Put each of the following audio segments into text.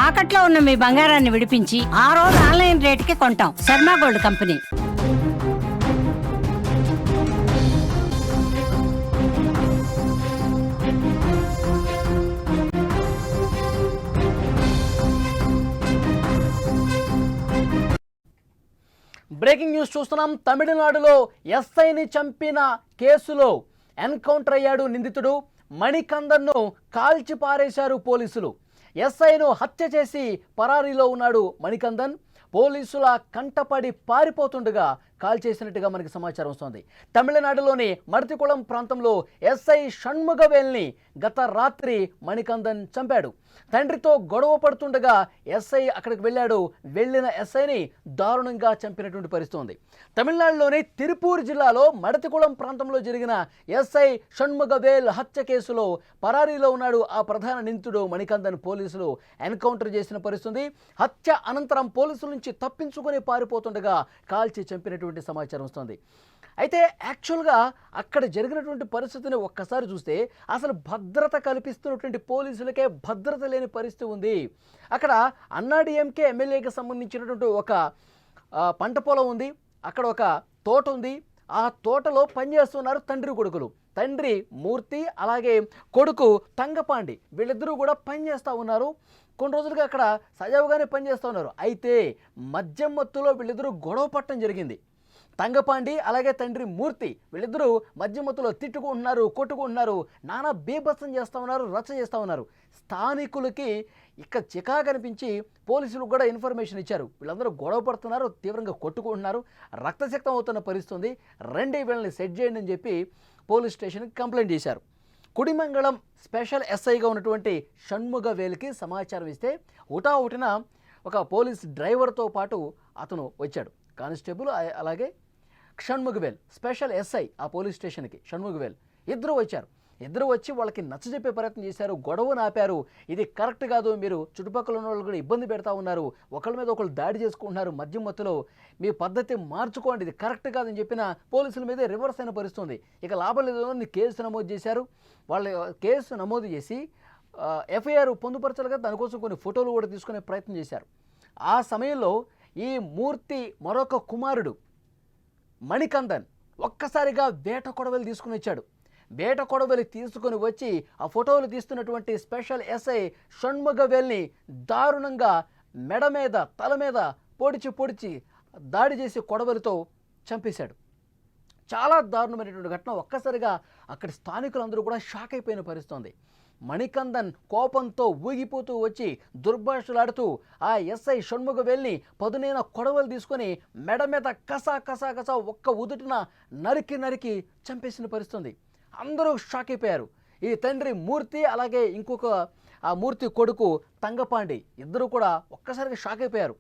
తాకట్లో ఉన్న మీ బంగారాన్ని విడిపించి ఆ రోజు ఆన్లైన్ రేటుకి కొంటాం. Sharma gold company. Breaking news చూస్తున్నాం. తమిళనాడులో ఎస్ఐని చంపిన కేసులో ఎన్కౌంటర్ అయ్యాడు నిందితుడు. మణికందన్ను కాల్చి పారేశారు పోలీసులు. ఎస్ఐను హత్య చేసి పరారీలో ఉన్నాడు మణికందన్. పోలీసుల కంటపడి పారిపోతుండగా కాల్ చేసినట్టుగా మనకి సమాచారం వస్తోంది. తమిళనాడులోని మర్తికుళం ప్రాంతంలో ఎస్ఐ షణ్ముగవేల్ని గత రాత్రి మణికందన్ చంపాడు. తండ్రితో గొడవ పడుతుండగా ఎస్ఐ అక్కడికి వెళ్ళాడు. వెళ్ళిన ఎస్ఐని దారుణంగా చంపినటువంటి పరిస్థితి ఉంది. తమిళనాడులోని తిరుపూర్ జిల్లాలో మడతికుళం ప్రాంతంలో జరిగిన ఎస్ఐ షణ్ముగవేల్ హత్య కేసులో పరారీలో ఉన్నాడు ఆ ప్రధాన నిందితుడు మణికందన్. పోలీసులు ఎన్కౌంటర్ చేసిన పరిస్థితి. హత్య అనంతరం పోలీసుల నుంచి తప్పించుకొని పారిపోతుండగా కాల్చి చంపినటువంటి సమాచారం వస్తుంది. అయితే యాక్చువల్గా అక్కడ జరిగినటువంటి పరిస్థితిని ఒక్కసారి చూస్తే అసలు భద్రత కల్పిస్తున్నటువంటి పోలీసులకే భద్రత లేని పరిస్థితి ఉంది. అక్కడ అన్నాడీఎంకే ఎమ్మెల్యేకి సంబంధించినటువంటి ఒక పంట పొలం ఉంది. అక్కడ ఒక తోట ఉంది. ఆ తోటలో పనిచేస్తున్నారు తండ్రి కొడుకులు. తండ్రి మూర్తి అలాగే కొడుకు తంగపాండి, వీళ్ళిద్దరూ కూడా పనిచేస్తూ ఉన్నారు. కొన్ని రోజులుగా అక్కడ సజావుగానే పనిచేస్తూ ఉన్నారు. అయితే మద్యం మత్తులో వీళ్ళిద్దరూ గొడవ పట్టడం జరిగింది. తంగపాండి అలాగే తండ్రి మూర్తి వీళ్ళిద్దరూ మద్యం మత్తులో తిట్టుకుంటున్నారు, కొట్టుకుంటున్నారు, నానా బీభత్సం చేస్తూ ఉన్నారు, రచ్చ చేస్తూ ఉన్నారు. స్థానికులకి ఇక్కడ చికా కనిపించి పోలీసులకు కూడా ఇన్ఫర్మేషన్ ఇచ్చారు. వీళ్ళందరూ గొడవ పడుతున్నారు, తీవ్రంగా కొట్టుకుంటున్నారు, రక్తసిక్తం అవుతున్న పరిస్థితి. రెండే వీళ్ళని సెట్ చేయండి అని చెప్పి పోలీస్ స్టేషన్కి కంప్లైంట్ చేశారు. కుడిమంగళం స్పెషల్ ఎస్ఐగా ఉన్నటువంటి షణ్ముగవేల్కి సమాచారం ఇస్తే హుటాహుటిన ఒక పోలీస్ డ్రైవర్తో పాటు అతను వచ్చాడు. కానిస్టేబుల్ అలాగే షణ్ముగవేల్ స్పెషల్ ఎస్ఐ ఆ పోలీస్ స్టేషన్కి షణ్ముగవేల్ ఇద్దరు వచ్చారు. ఇద్దరు వచ్చి వాళ్ళకి నచ్చజెప్పే ప్రయత్నం చేశారు, గొడవను ఆపారు. ఇది కరెక్ట్ కాదు, మీరు చుట్టుపక్కల ఉన్న వాళ్ళు కూడా ఇబ్బంది పెడతా ఉన్నారు, ఒకళ్ళ మీద ఒకళ్ళు దాడి చేసుకుంటున్నారు మద్యం మత్తులో, మీ పద్ధతి మార్చుకోండి, ఇది కరెక్ట్ కాదని చెప్పిన పోలీసుల మీదే రివర్స్ అయిన పరిస్థితుంది. ఇక లాభం లేదు, కేసు నమోదు చేశారు. వాళ్ళు కేసు నమోదు చేసి ఎఫ్ఐఆర్ పొందుపరచాలిగా దానికోసం కొన్ని ఫోటోలు కూడా తీసుకునే ప్రయత్నం చేశారు. ఆ సమయంలో ఈ మూర్తి మరొక కుమారుడు మణికందన్ ఒక్కసారిగా వేట కొడవలి తీసుకుని వచ్చాడు. వేట కొడవలి తీసుకుని వచ్చి ఆ ఫోటోలు తీస్తున్నటువంటి స్పెషల్ ఎస్ఐ షణ్ముగవేల్ని దారుణంగా మెడ మీద తల మీద పొడిచి దాడి చేసి కొడవలితో చంపేశాడు. చాలా దారుణమైనటువంటి ఘటన. ఒక్కసారిగా అక్కడి స్థానికులందరూ కూడా షాక్ అయిపోయిన పరిస్థితుంది. మణికందన్ కోపంతో ఊగిపోతూ వచ్చి దుర్భాషలాడుతూ ఆ ఎస్ఐ షణ్ముగవేల్ని పదునైన కొడవలు తీసుకొని మెడ మీద కసా ఒక్క ఉదుటిన నరికి చంపేసిన పరిస్థితుంది. అందరూ షాక్ అయిపోయారు. ఈ తండ్రి మూర్తి అలాగే ఇంకొక ఆ మూర్తి కొడుకు తంగపాండి ఇద్దరు కూడా ఒక్కసారిగా షాక్ అయిపోయారు.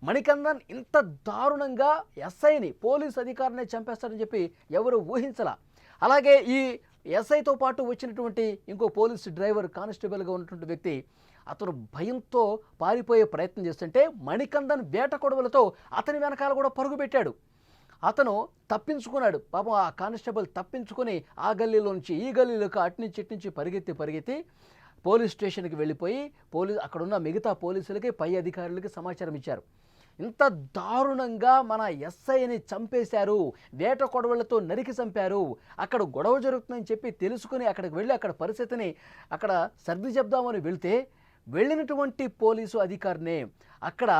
మణికందన్ ఇంత దారుణంగా ఎస్ఐని పోలీస్ అధికారిని చంపేస్తారని చెప్పి ఎవరు ఊహించలా. అలాగే ఈ ఎస్ఐతో పాటు వచ్చినటువంటి ఇంకో పోలీస్ డ్రైవర్ కానిస్టేబుల్గా ఉన్నటువంటి వ్యక్తి అతను భయంతో పారిపోయే ప్రయత్నం చేస్తుంటే మణికందన్ వేట కొడవలతో అతని వెనకాల కూడా పరుగు పెట్టాడు. అతను తప్పించుకున్నాడు. పాపం ఆ కానిస్టేబుల్ తప్పించుకొని ఆ గల్లీలో నుంచి ఈ గల్లీలోకి అట్నుంచి ఇట్నుంచి పరిగెత్తి పోలీస్ స్టేషన్కి వెళ్ళిపోయి అక్కడున్న మిగతా పోలీసులకి పై అధికారులకి సమాచారం ఇచ్చారు. ఇంత దారుణంగా మన ఎస్ఐని చంపేశారు, వేట కొడవలతో నరికి చంపారు, అక్కడ గొడవ జరుగుతుందని చెప్పి తెలుసుకుని అక్కడికి వెళ్ళి అక్కడ పరిస్థితిని అక్కడ సర్ది చెప్దామని వెళ్తే వెళ్ళినటువంటి పోలీసు అధికారినే అక్కడ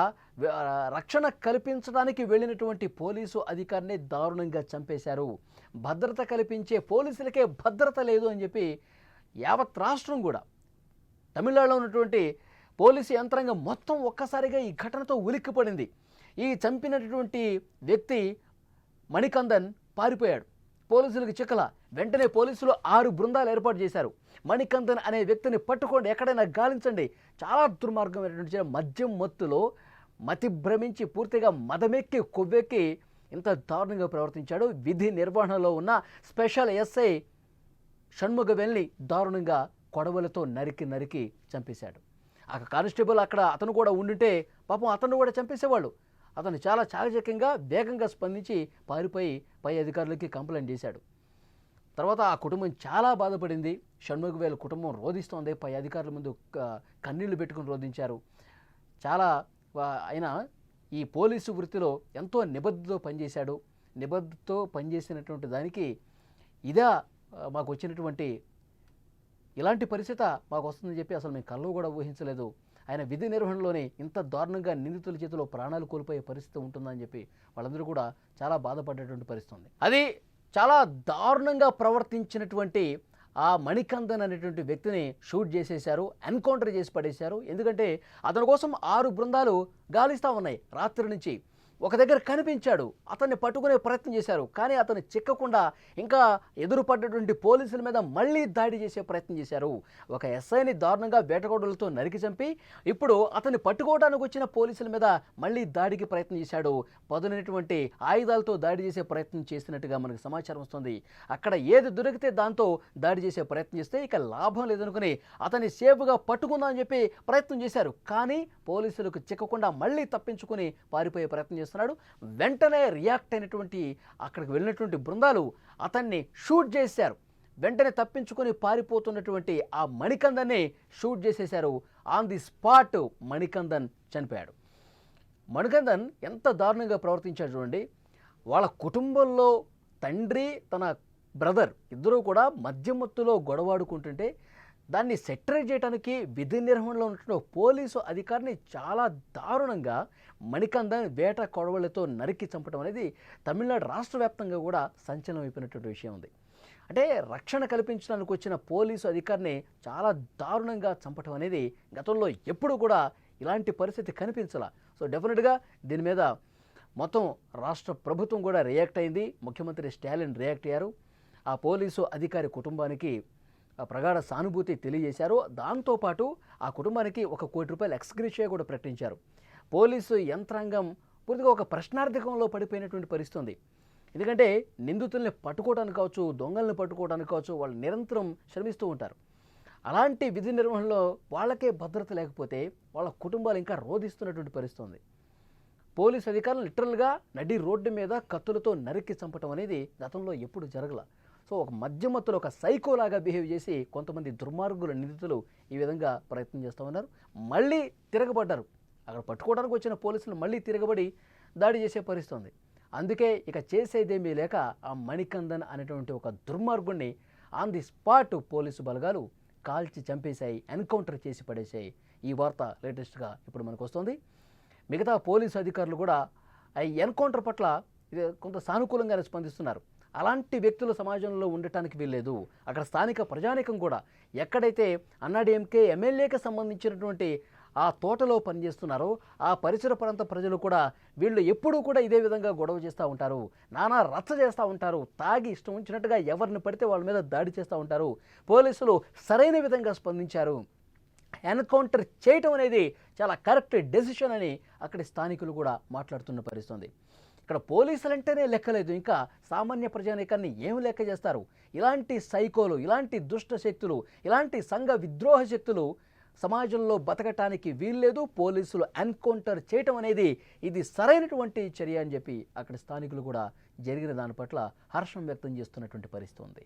రక్షణ కల్పించడానికి వెళ్ళినటువంటి పోలీసు అధికారిని దారుణంగా చంపేశారు. భద్రత కల్పించే పోలీసులకే భద్రత లేదు అని చెప్పి యావత్ రాష్ట్రం కూడా తమిళనాడులో ఉన్నటువంటి పోలీసు యంత్రాంగం మొత్తం ఒక్కసారిగా ఈ ఘటనతో ఉలిక్కిపడింది. ఈ చంపినటువంటి వ్యక్తి మణికందన్ పారిపోయాడు. పోలీసులకు చిక్కల. వెంటనే పోలీసులు 6 బృందాలు ఏర్పాటు చేశారు. మణికందన్ అనే వ్యక్తిని పట్టుకోండి, ఎక్కడైనా గాలించండి. చాలా దుర్మార్గమైనటువంటి మద్యం మత్తులో మతి భ్రమించి పూర్తిగా మదమెక్కి కొవ్వెక్కి ఇంత దారుణంగా ప్రవర్తించాడు. విధి నిర్వహణలో ఉన్న స్పెషల్ ఎస్ఐ షణ్ముగవేల్ని దారుణంగా కొడవలతో నరికి చంపేశాడు. ఆ కానిస్టేబుల్ అక్కడ అతను కూడా ఉండుంటే పాపం అతను కూడా చంపేసేవాళ్ళు. అతను చాలా చాకచక్యంగా వేగంగా స్పందించి పారిపోయి పై అధికారులకి కంప్లైంట్ చేశాడు. తర్వాత ఆ కుటుంబం చాలా బాధపడింది. షణ్ముగవేల్ కుటుంబం రోధిస్తోంది. పై అధికారుల ముందు కన్నీళ్లు పెట్టుకుని రోధించారు. ఆయన ఈ పోలీసు వృత్తిలో ఎంతో నిబద్ధతతో పనిచేసినటువంటి దానికి మాకు వచ్చినటువంటి ఇలాంటి పరిస్థితి మాకు వస్తుందని చెప్పి అసలు మేము కళ్ళు కూడా ఊహించలేదు. ఆయన విధి నిర్వహణలోనే ఇంత దారుణంగా నిందితుల చేతిలో ప్రాణాలు కోల్పోయే పరిస్థితి ఉంటుందని చెప్పి వాళ్ళందరూ కూడా చాలా బాధపడేటువంటి పరిస్థితి ఉంది. అది చాలా దారుణంగా ప్రవర్తించినటువంటి ఆ మణికందన్ అనేటువంటి వ్యక్తిని షూట్ చేసేశారు, ఎన్కౌంటర్ చేసి పడేశారు. ఎందుకంటే అతని కోసం 6 బృందాలు గాలిస్తూ ఉన్నాయి రాత్రి నుంచి. ఒక దగ్గర కనిపించాడు, అతన్ని పట్టుకునే ప్రయత్నం చేశారు, కానీ అతను చిక్కకుండా ఇంకా ఎదురుపడ్డటువంటి పోలీసుల మీద మళ్ళీ దాడి చేసే ప్రయత్నం చేశారు. ఒక ఎస్ఐని దారుణంగా వేటగొడలతో నరికి చంపి ఇప్పుడు అతన్ని పట్టుకోవడానికి వచ్చిన పోలీసుల మీద మళ్ళీ దాడికి ప్రయత్నం చేశాడు. పదునైనటువంటి ఆయుధాలతో దాడి చేసే ప్రయత్నం చేసినట్టుగా మనకు సమాచారం వస్తుంది. అక్కడ ఏది దొరికితే దాంతో దాడి చేసే ప్రయత్నం చేస్తే ఇక లాభం లేదనుకుని అతన్ని సేఫ్గా పట్టుకుందామని చెప్పి ప్రయత్నం చేశారు. కానీ పోలీసులకు చిక్కకుండా మళ్ళీ తప్పించుకుని పారిపోయే ప్రయత్నం చేశారు. వెంటనే రియాక్ట్ అయినటువంటి అక్కడికి వెళ్ళినటువంటి బృందాలు అతన్ని షూట్ చేశారు. వెంటనే తప్పించుకొని పారిపోతున్నటువంటి ఆ మణికందన్ని షూట్ చేసేశారు. ఆన్ ది స్పాట్ మణికందన్ చనిపోయాడు. మణికందన్ ఎంత దారుణంగా ప్రవర్తించాడు చూడండి. వాళ్ళ కుటుంబంలో తండ్రి తన బ్రదర్ ఇద్దరూ కూడా మద్యమత్తులో గొడవాడుకుంటుంటే దాన్ని సెటరేట్ చేయడానికి విధి నిర్వహణలో ఉన్న పోలీసు అధికారిని చాలా దారుణంగా మణికందన్ వేట కొడవళ్లతో నరికి చంపడం అనేది తమిళనాడు రాష్ట్ర వ్యాప్తంగా కూడా సంచలనం అయిపోయినటువంటి విషయం ఉంది. అంటే రక్షణ కల్పించడానికి వచ్చిన పోలీసు అధికారిని చాలా దారుణంగా చంపడం అనేది గతంలో ఎప్పుడు కూడా ఇలాంటి పరిస్థితి కనిపించాల. సో డెఫినెట్గా దీని మీద మొత్తం రాష్ట్ర ప్రభుత్వం కూడా రియాక్ట్ అయింది. ముఖ్యమంత్రి స్టాలిన్ రియాక్ట్ అయ్యారు. ఆ పోలీసు అధికారి కుటుంబానికి ప్రగాఢ సానుభూతి తెలియజేశారు. దాంతోపాటు ఆ కుటుంబానికి ₹1 కోటి ఎక్స్గ్రేషియా కూడా ప్రకటించారు. పోలీసు యంత్రాంగం పూర్తిగా ఒక ప్రశ్నార్థకంలో పడిపోయినటువంటి పరిస్థితి ఉంది. ఎందుకంటే నిందితుల్ని పట్టుకోవడానికి కావచ్చు, దొంగల్ని పట్టుకోవడానికి కావచ్చు, వాళ్ళు నిరంతరం శ్రమిస్తూ ఉంటారు. అలాంటి విధి నిర్వహణలో వాళ్ళకే భద్రత లేకపోతే వాళ్ళ కుటుంబాలు ఇంకా రోధిస్తున్నటువంటి పరిస్థితి ఉంది. పోలీసు అధికారులు లిటరల్గా నడి రోడ్డు మీద కత్తులతో నరికి చంపటం అనేది గతంలో ఎప్పుడు జరగల. సో ఒక మధ్యమత్తులో ఒక సైకోలాగా బిహేవ్ చేసి కొంతమంది దుర్మార్గుల నిందితులు ఈ విధంగా ప్రయత్నం చేస్తూ ఉన్నారు. మళ్ళీ తిరగబడ్డారు. అక్కడ పట్టుకోవడానికి వచ్చిన పోలీసులు మళ్ళీ తిరగబడి దాడి చేసే పరిస్థితి ఉంది. అందుకే ఇక చేసేదేమీ లేక ఆ మణికందన్ అనేటువంటి ఒక దుర్మార్గుణ్ణి ఆన్ ది స్పాట్ పోలీసు బలగాలు కాల్చి చంపేశాయి, ఎన్కౌంటర్ చేసి పడేశాయి. ఈ వార్త లేటెస్ట్గా ఇప్పుడు మనకు వస్తుంది. మిగతా పోలీసు అధికారులు కూడా ఈ ఎన్కౌంటర్ పట్ల కొంత సానుకూలంగానే స్పందిస్తున్నారు. అలాంటి వ్యక్తులు సమాజంలో ఉండటానికి వీల్లేదు. అక్కడ స్థానిక ప్రజానీకం కూడా ఎక్కడైతే అన్నాడీఎంకే ఎమ్మెల్యేకి సంబంధించినటువంటి ఆ తోటలో పనిచేస్తున్నారో ఆ పరిసర ప్రాంత ప్రజలు కూడా వీళ్ళు ఎప్పుడూ కూడా ఇదే విధంగా గొడవ చేస్తూ ఉంటారు, నానా రచ్చ చేస్తూ ఉంటారు, తాగి ఇష్టం ఉంచినట్టుగా ఎవరిని పడితే వాళ్ళ మీద దాడి చేస్తూ ఉంటారు. పోలీసులు సరైన విధంగా స్పందించారు. ఎన్కౌంటర్ చేయటం అనేది చాలా కరెక్ట్ డెసిషన్ అని అక్కడి స్థానికులు కూడా మాట్లాడుతున్న పరిస్థితి. ఇక్కడ పోలీసులంటేనే లెక్కలేదు, ఇంకా సామాన్య ప్రజానీకాన్ని ఏమి లెక్క చేస్తారు? ఇలాంటి సైకోలు, ఇలాంటి దుష్ట శక్తులు, ఇలాంటి సంఘ విద్రోహ శక్తులు సమాజంలో బతకటానికి వీల్లేదు. పోలీసులు ఎన్కౌంటర్ చేయటం అనేది ఇది సరైనటువంటి చర్య అని చెప్పి అక్కడి స్థానికులు కూడా జరిగిన దాని పట్ల హర్షం వ్యక్తం చేస్తున్నటువంటి పరిస్థితి ఉంది.